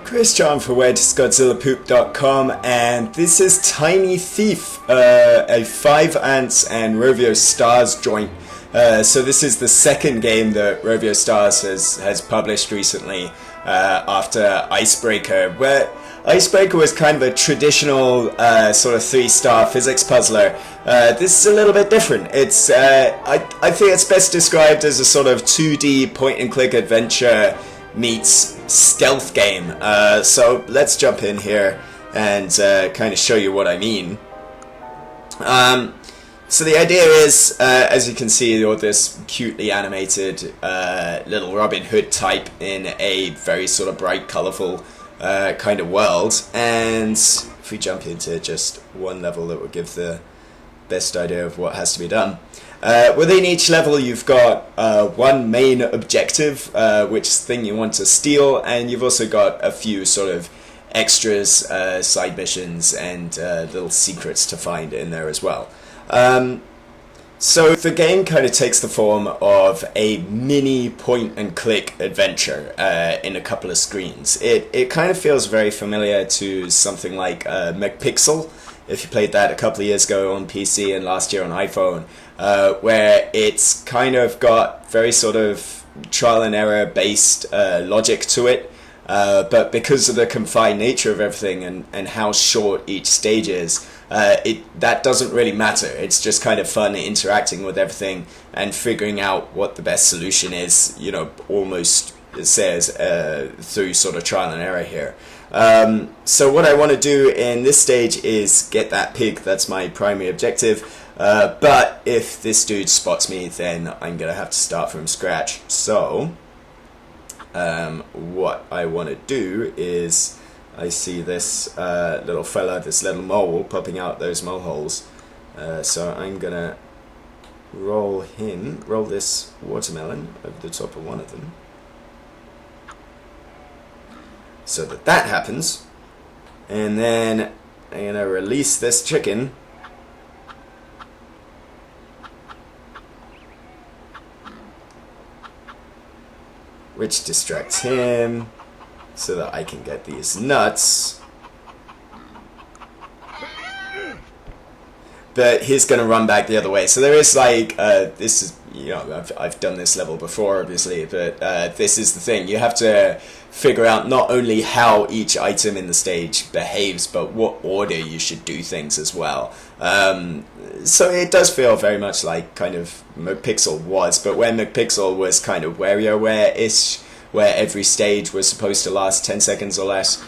Chris John for WhereDoesGodzillaPoop.com, and this is Tiny Thief, a 5 Ants and Rovio Stars joint. So this is the second game that Rovio Stars has published recently after Icebreaker, where Icebreaker was kind of a traditional sort of 3-star physics puzzler. This is a little bit different. It's I think it's best described as a sort of 2D point-and-click adventure meets stealth game. So let's jump in here and kind of show you what I mean. So the idea is, as you can see, you're this cutely animated little Robin Hood type in a very sort of bright, colourful kind of world. And if we jump into just one level, that will give the best idea of what has to be done. Within each level you've got one main objective, which thing you want to steal, and you've also got a few sort of extras, side missions, and little secrets to find in there as well. So the game kind of takes the form of a mini point-and-click adventure in a couple of screens. It kind of feels very familiar to something like McPixel, if you played that a couple of years ago on PC and last year on iPhone, where it's kind of got very sort of trial and error based logic to it, but because of the confined nature of everything and how short each stage is, that doesn't really matter. It's just kind of fun interacting with everything and figuring out what the best solution is, you know, almost it says through sort of trial and error here. So what I want to do in this stage is get that pig. That's my primary objective. But if this dude spots me, then I'm going to have to start from scratch. So what I want to do is, I see this little fella, this little mole popping out those mole holes. So I'm going to roll this watermelon over the top of one of them, so that happens. And then I'm going to release this chicken. Which distracts him, so that I can get these nuts. But he's going to run back the other way. So there is like, this is, you know, I've done this level before, obviously, but this is the thing. You have to figure out not only how each item in the stage behaves, but what order you should do things as well. So it does feel very much like kind of McPixel was, but when McPixel was kind of WarioWare-ish, where every stage was supposed to last 10 seconds or less,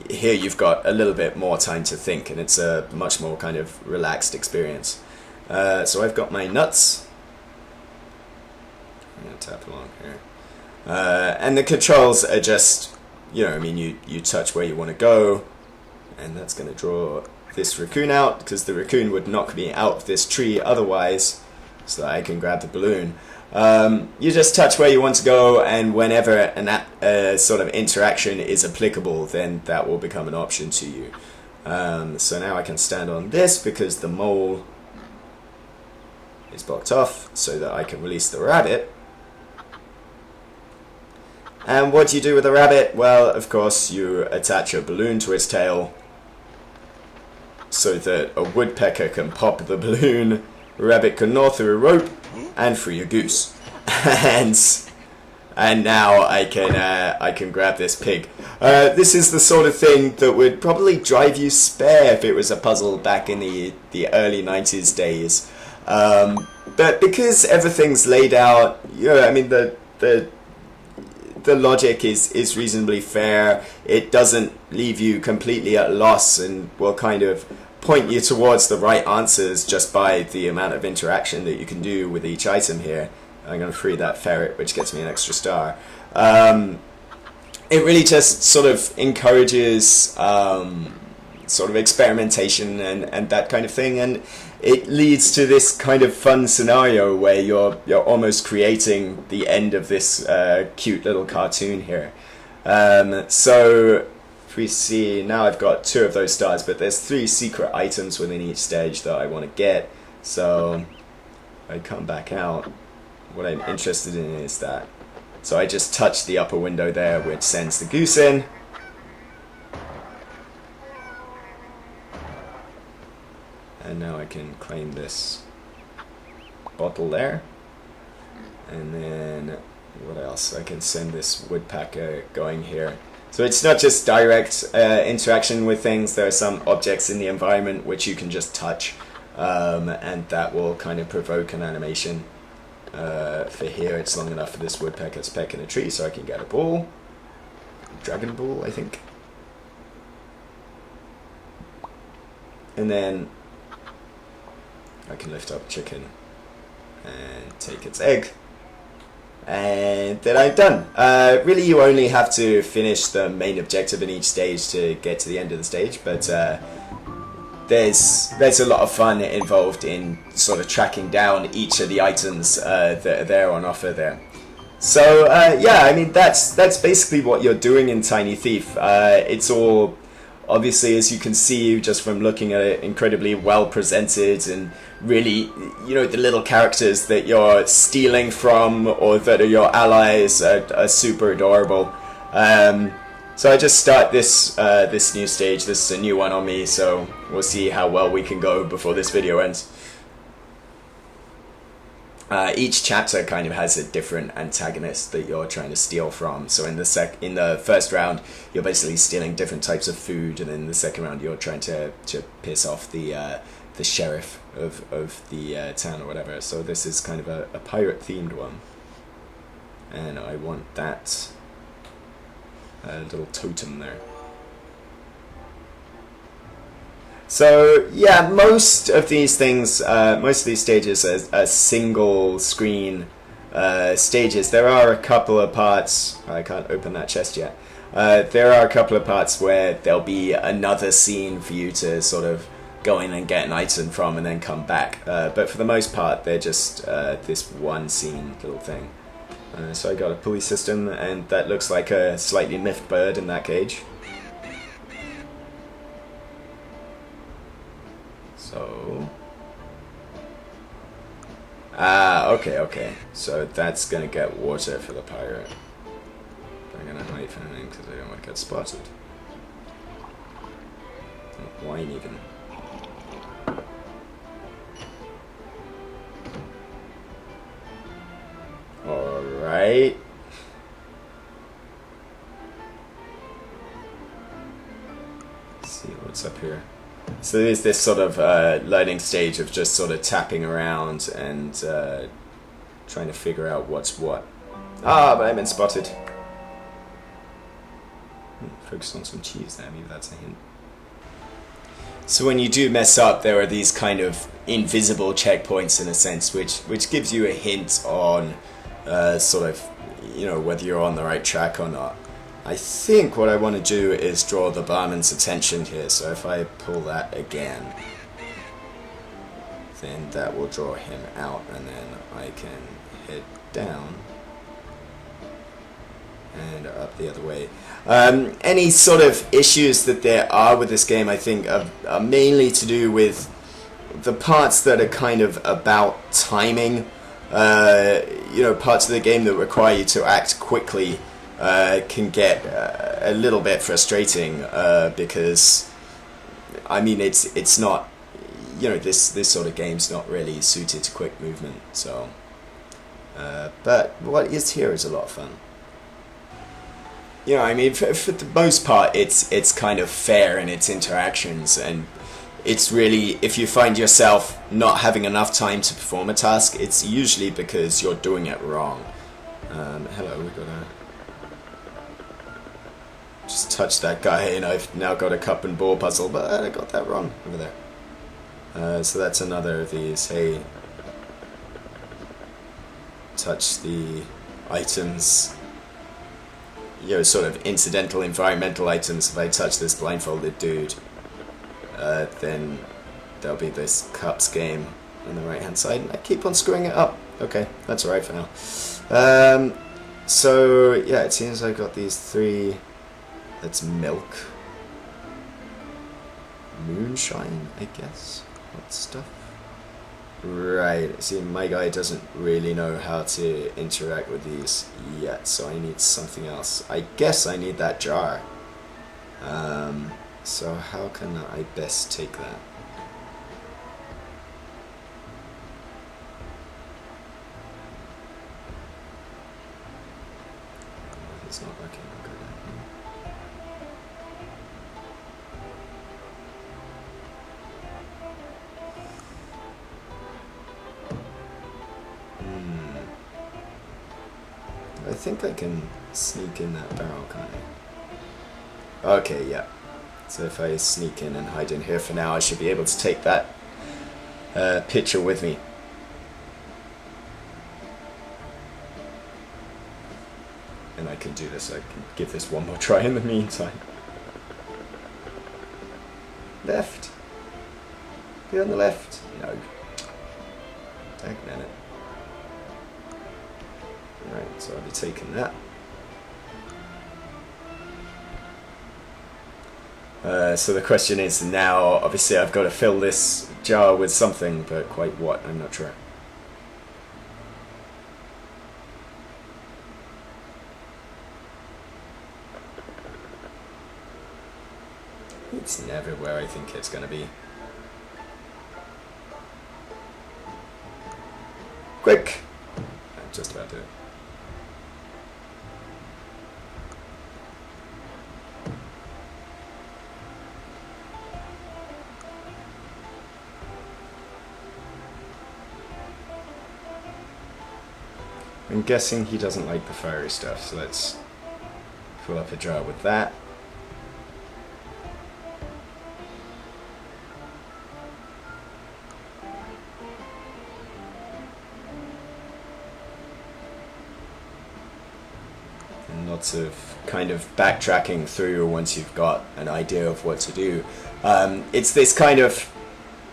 here you've got a little bit more time to think, and it's a much more kind of relaxed experience. So I've got my nuts. I'm going to tap along here. And the controls are just, you know, I mean, you touch where you want to go, and that's going to draw this raccoon out, because the raccoon would knock me out of this tree otherwise, so that I can grab the balloon. You just touch where you want to go, and whenever an sort of interaction is applicable, then that will become an option to you. So now I can stand on this because the mole is blocked off, so that I can release the rabbit. And what do you do with a rabbit? Well, of course, you attach a balloon to its tail so that a woodpecker can pop the balloon, a rabbit can gnaw through a rope, and free a goose. and now I can grab this pig. This is the sort of thing that would probably drive you spare if it was a puzzle back in the early 90s days. But because everything's laid out, you know, I mean, the logic is reasonably fair. It doesn't leave you completely at loss, and will kind of point you towards the right answers just by the amount of interaction that you can do with each item here. I'm going to free that ferret, which gets me an extra star. It really just sort of encourages sort of experimentation and that kind of thing, and it leads to this kind of fun scenario where you're almost creating the end of this cute little cartoon here. So if we see, now I've got 2 of those stars, but there's 3 secret items within each stage that I want to get. So I come back out. What I'm interested in is that So I just touch the upper window there, which sends the goose in. And now I can claim this bottle there. And then what else? I can send this woodpecker going here. So it's not just direct interaction with things. There are some objects in the environment which you can just touch, and that will kind of provoke an animation. For here, it's long enough for this woodpecker to peck in a tree, so I can get a ball. Dragon ball, I think. And then I can lift up chicken and take its egg. And then I'm done. Really, you only have to finish the main objective in each stage to get to the end of the stage, but there's a lot of fun involved in sort of tracking down each of the items that are there on offer there. So yeah, I mean that's basically what you're doing in Tiny Thief. It's all, obviously, as you can see just from looking at it, incredibly well presented, and really, you know, the little characters that you're stealing from or that are your allies are super adorable. So I just start this this new stage. This is a new one on me, so we'll see how well we can go before this video ends. Each chapter kind of has a different antagonist that you're trying to steal from. So in the first round, you're basically stealing different types of food, and in the second round, you're trying to piss off the sheriff of the town or whatever. So this is kind of a pirate themed one, and I want that little totem there. So yeah, most of these things, most of these stages are single screen stages. There are a couple of parts, I can't open that chest yet, there are a couple of parts where there'll be another scene for you to sort of go in and get an item from and then come back. But for the most part, they're just this one scene little thing. So I got a pulley system, and that looks like a slightly miffed bird in that cage. So, okay. So that's gonna get water for the pirate. I'm gonna hide from him because I don't want to get spotted. Don't whine even. Alright. Let's see what's up here. So there's this sort of learning stage of just sort of tapping around and trying to figure out what's what. Ah, but I've been spotted. Focus on some cheese there, maybe that's a hint. So when you do mess up, there are these kind of invisible checkpoints in a sense, which gives you a hint on sort of, you know, whether you're on the right track or not. I think what I want to do is draw the barman's attention here, so if I pull that again, then that will draw him out, and then I can head down and up the other way. Any sort of issues that there are with this game, I think, are mainly to do with the parts that are kind of about timing. You know, parts of the game that require you to act quickly can get a little bit frustrating because, I mean, it's not, you know, this sort of game's not really suited to quick movement. So, but what is here is a lot of fun. You know, I mean, for the most part, it's kind of fair in its interactions, and it's really, if you find yourself not having enough time to perform a task, it's usually because you're doing it wrong. Hello, we gotta just touch that guy, and I've now got a cup and ball puzzle, but I got that wrong over there. So that's another of these. Hey, touch the items, you know, sort of incidental environmental items. If I touch this blindfolded dude, then there'll be this cups game on the right hand side, and I keep on screwing it up. Okay, that's alright for now. So yeah, it seems I've got these three. That's milk, moonshine, I guess, hot stuff, Right, see, my guy doesn't really know how to interact with these yet, so I need something else. I guess I need that jar. So how can I best take that? It's not working. I think I can sneak in that barrel, can't I? Okay, yeah. So if I sneak in and hide in here for now, I should be able to take that picture with me. And I can do this. I can give this one more try in the meantime. Left. Be on the left. No. Dang it. Right, so I'll be taking that. So the question is now, obviously I've got to fill this jar with something, but quite what, I'm not sure. It's never where I think it's going to be. Quick! I'm just about to do it. I'm guessing he doesn't like the fiery stuff, so let's fill up a jar with that. And lots of kind of backtracking through once you've got an idea of what to do. It's this kind of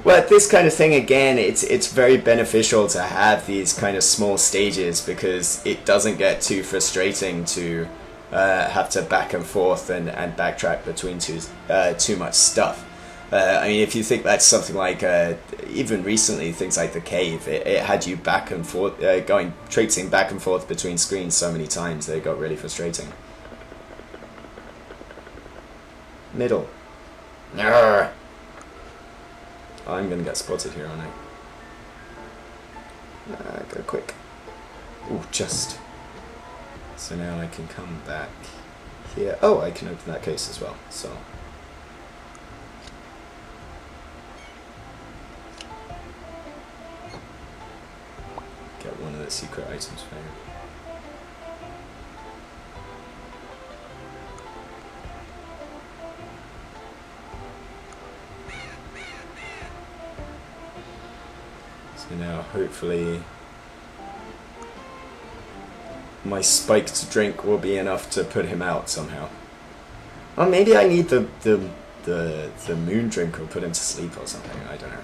this kind of thing again, it's very beneficial to have these kind of small stages because it doesn't get too frustrating to have to back and forth and backtrack between too much stuff. I mean, if you think that's something like even recently things like the cave, it had you back and forth, traipsing back and forth between screens so many times that it got really frustrating. Middle. Arrgh. I'm gonna get spotted here, aren't I? Go quick. Ooh, just. So now I can come back here. Oh, I can open that case as well, so. Get one of the secret items for you. So now hopefully my spiked drink will be enough to put him out somehow. Or maybe I need the moon drink will put him to sleep or something, I don't know.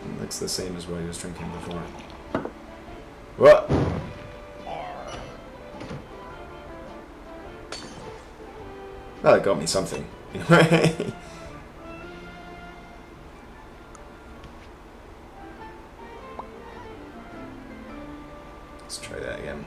It looks the same as what he was drinking before. What? Well, it got me something. Anyway. Let's try that again.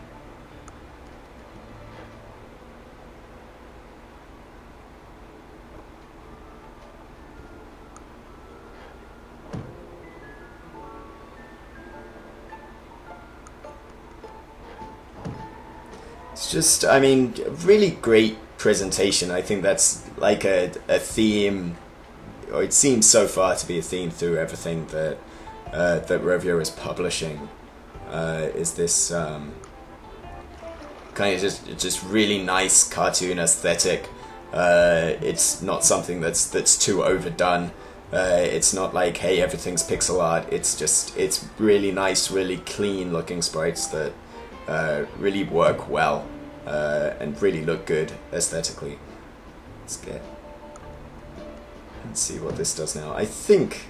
It's just, I mean, really great presentation. I think that's like a theme, or it seems so far to be a theme through everything that that Rovio is publishing. Is this kind of just really nice cartoon aesthetic. It's not something that's too overdone. It's not like, hey, everything's pixel art. It's really nice, really clean looking sprites that really work well and really look good aesthetically. Let's see what this does now. I think,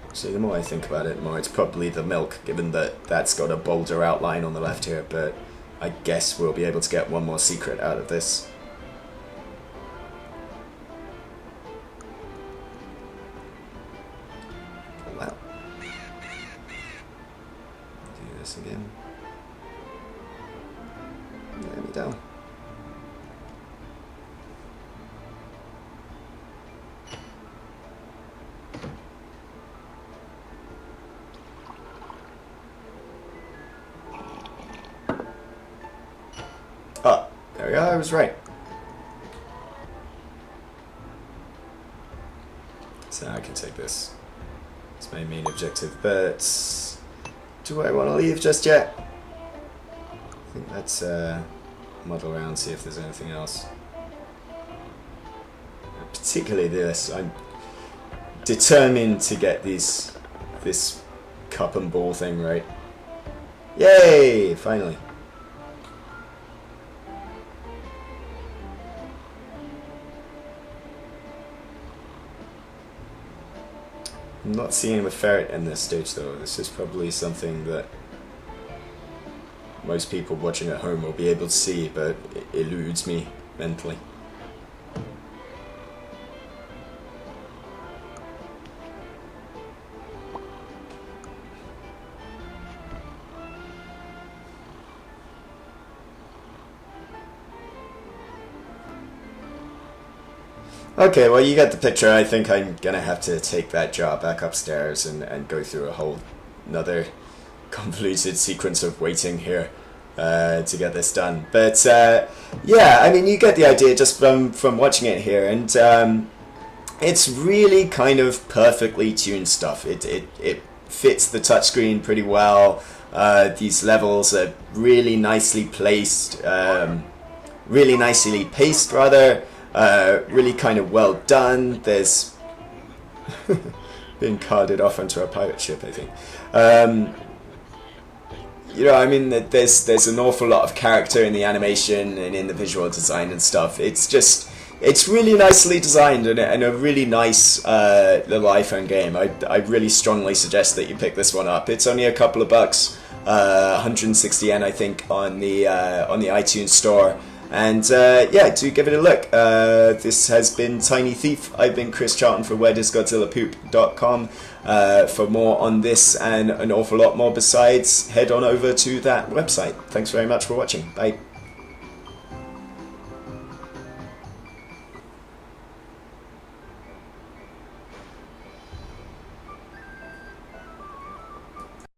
actually, the more I think about it, the more it's probably the milk, given that that's got a bolder outline on the left here, but I guess we'll be able to get one more secret out of this. Oh, there we are, I was right. So now I can take this. It's my main objective, but do I want to leave just yet? I think let's muddle around, see if there's anything else. Particularly this. I'm determined to get this cup and ball thing right. Yay! Finally. I'm not seeing the ferret in this stage though. This is probably something that most people watching at home will be able to see, but it eludes me mentally. Okay, well, you get the picture. I think I'm gonna have to take that job back upstairs and go through a whole another convoluted sequence of waiting here to get this done. But yeah, I mean, you get the idea just from watching it here, and it's really kind of perfectly tuned stuff. It fits the touchscreen pretty well. These levels are really nicely placed, really nicely paced rather. Really kind of well done. There's been carted off onto a pirate ship, I think. You know, I mean, there's an awful lot of character in the animation and in the visual design and stuff. It's really nicely designed and a really nice little iPhone game. I really strongly suggest that you pick this one up. It's only a couple of bucks, 160 yen I think on the iTunes store. And yeah, do give it a look. This has been Tiny Thief. I've been Chris Charlton for wheredoesgodzillapoop.com. For more on this and an awful lot more besides, head on over to that website. Thanks very much for watching. Bye.